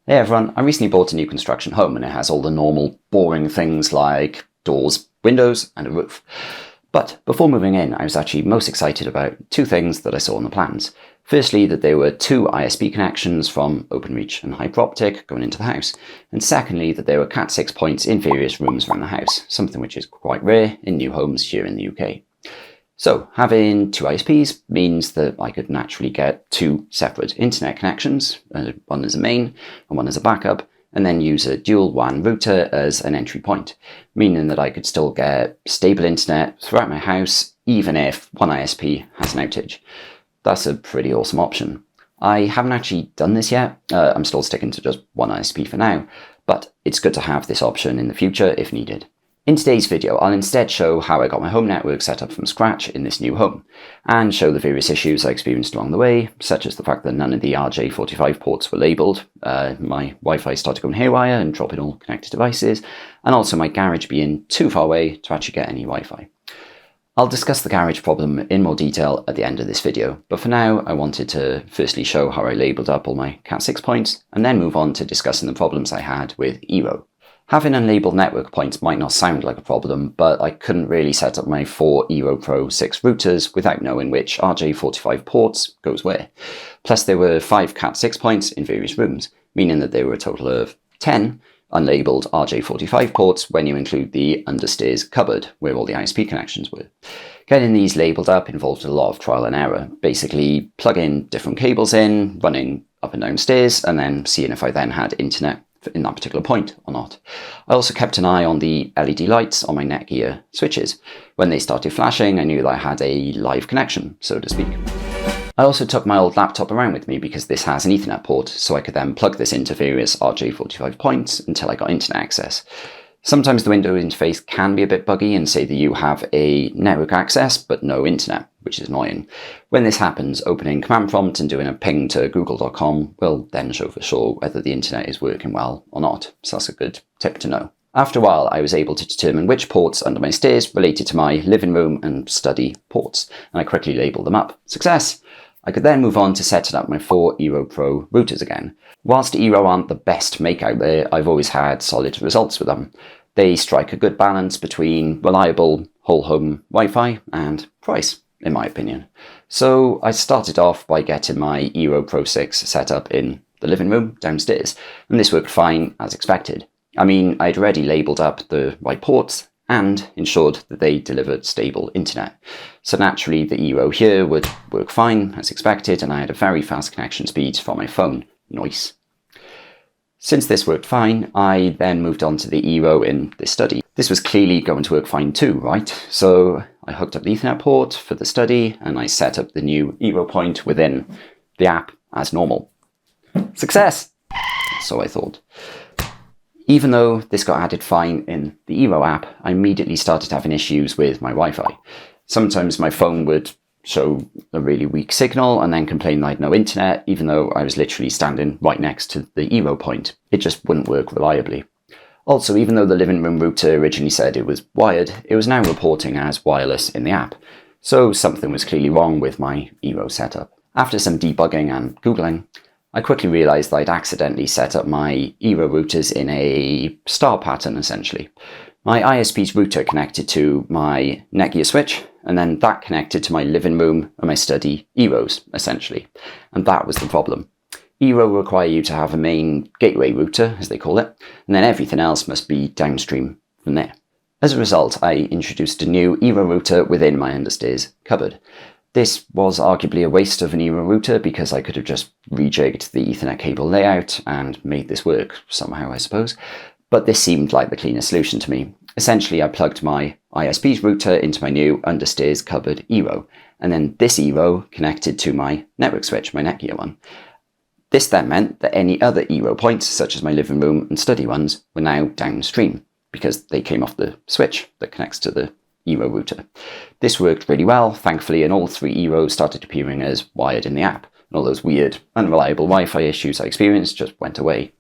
Hey everyone, I recently bought a new construction home and it has all the normal boring things like doors, windows and a roof. But before moving in, I was actually most excited about two things that I saw in the plans. Firstly, that there were two ISP connections from OpenReach and Hyperoptic going into the house. And secondly, that there were Cat6 points in various rooms around the house, something which is quite rare in new homes here in the UK. So, having two ISPs means that I could naturally get two separate internet connections, one as a main and one as a backup, and then use a dual WAN router as an entry point, meaning that I could still get stable internet throughout my house, even if one ISP has an outage. That's a pretty awesome option. I haven't actually done this yet. I'm still sticking to just one ISP for now, but it's good to have this option in the future if needed. In today's video, I'll instead show how I got my home network set up from scratch in this new home, and show the various issues I experienced along the way, such as the fact that none of the RJ45 ports were labelled, my Wi-Fi started going haywire and dropping all connected devices, and also my garage being too far away to actually get any Wi-Fi. I'll discuss the garage problem in more detail at the end of this video, but for now I wanted to firstly show how I labelled up all my Cat6 points, and then move on to discussing the problems I had with Eero. Having unlabelled network points might not sound like a problem, but I couldn't really set up my 4 Eero Pro 6 routers without knowing which RJ45 ports goes where. Plus there were 5 Cat6 points in various rooms, meaning that there were a total of 10 unlabelled RJ45 ports when you include the understairs cupboard where all the ISP connections were. Getting these labelled up involved a lot of trial and error, basically plugging different cables in, running up and down stairs, and then seeing if I then had internet in that particular point or not. I also kept an eye on the LED lights on my Netgear switches. When they started flashing, I knew that I had a live connection, so to speak. I also took my old laptop around with me because this has an Ethernet port, so I could then plug this into various RJ45 points until I got internet access. Sometimes the window interface can be a bit buggy and say that you have a network access but no internet, which is annoying. When this happens, opening command prompt and doing a ping to google.com will then show for sure whether the internet is working well or not, so that's a good tip to know. After a while, I was able to determine which ports under my stairs related to my living room and study ports, and I quickly labelled them up. Success! I could then move on to setting up my 4 Eero Pro routers again. Whilst Eero aren't the best make out there, I've always had solid results with them. They strike a good balance between reliable whole home Wi-Fi and price, in my opinion. So I started off by getting my Eero Pro 6 set up in the living room downstairs, and this worked fine as expected. I mean, I'd already labelled up the right ports and ensured that they delivered stable internet. So naturally the Eero here would work fine as expected, and I had a very fast connection speed from my phone. Nice. Since this worked fine, I then moved on to the Eero in this study. This was clearly going to work fine too, right? So I hooked up the Ethernet port for the study and I set up the new Eero point within the app as normal. Success! So I thought. Even though this got added fine in the Eero app, I immediately started having issues with my Wi-Fi. Sometimes my phone would show a really weak signal and then complain that I had no internet, even though I was literally standing right next to the Eero point. It just wouldn't work reliably. Also, even though the living room router originally said it was wired, it was now reporting as wireless in the app. So something was clearly wrong with my Eero setup. After some debugging and Googling, I quickly realised that I'd accidentally set up my Eero routers in a star pattern, essentially. My ISP's router connected to my Netgear switch, and then that connected to my living room and my study Eeros, essentially. And that was the problem. Eero require you to have a main gateway router, as they call it, and then everything else must be downstream from there. As a result, I introduced a new Eero router within my understairs cupboard. This was arguably a waste of an Eero router because I could have just rejigged the Ethernet cable layout and made this work somehow, I suppose. But this seemed like the cleanest solution to me. Essentially, I plugged my ISP's router into my new understairs cupboard Eero, and then this Eero connected to my network switch, my Netgear one. This then meant that any other Eero points, such as my living room and study ones, were now downstream, because they came off the switch that connects to the Eero router. This worked really well, thankfully, and all 3 Eeros started appearing as wired in the app, and all those weird, unreliable Wi-Fi issues I experienced just went away.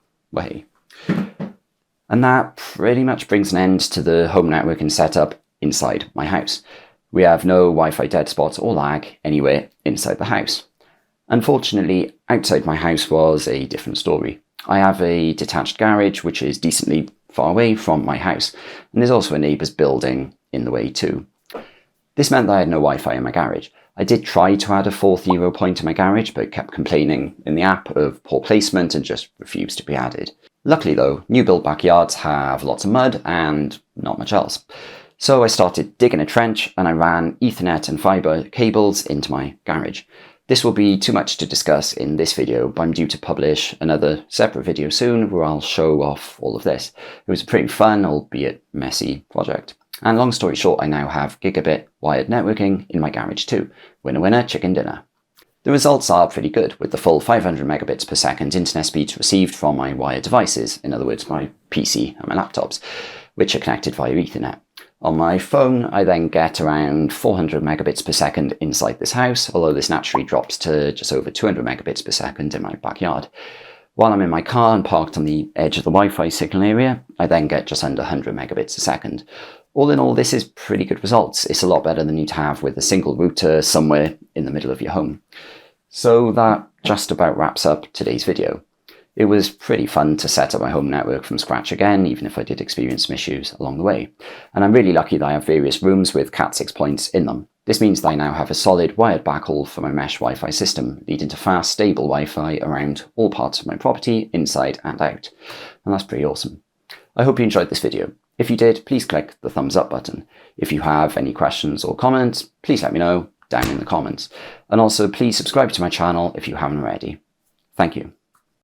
And that pretty much brings an end to the home networking setup inside my house. We have no Wi-Fi dead spots or lag anywhere inside the house. Unfortunately, outside my house was a different story. I have a detached garage which is decently far away from my house, and there's also a neighbour's building in the way too. This meant that I had no Wi-Fi in my garage. I did try to add a fourth Eero point in my garage, but kept complaining in the app of poor placement and just refused to be added. Luckily though, new build backyards have lots of mud and not much else. So I started digging a trench and I ran Ethernet and fibre cables into my garage. This will be too much to discuss in this video, but I'm due to publish another separate video soon where I'll show off all of this. It was a pretty fun, albeit messy project. And long story short, I now have gigabit wired networking in my garage too. Winner winner, chicken dinner. The results are pretty good, with the full 500 megabits per second internet speeds received from my wired devices, in other words my PC and my laptops, which are connected via Ethernet. On my phone, I then get around 400 megabits per second inside this house, although this naturally drops to just over 200 megabits per second in my backyard. While I'm in my car and parked on the edge of the Wi-Fi signal area, I then get just under 100 megabits a second. All in all, this is pretty good results. It's a lot better than you'd have with a single router somewhere in the middle of your home. So that just about wraps up today's video. It was pretty fun to set up my home network from scratch again, even if I did experience some issues along the way. And I'm really lucky that I have various rooms with Cat6 points in them. This means that I now have a solid wired backhaul for my mesh Wi-Fi system, leading to fast, stable Wi-Fi around all parts of my property, inside and out. And that's pretty awesome. I hope you enjoyed this video. If you did, please click the thumbs up button. If you have any questions or comments, please let me know down in the comments. And also please subscribe to my channel if you haven't already. Thank you.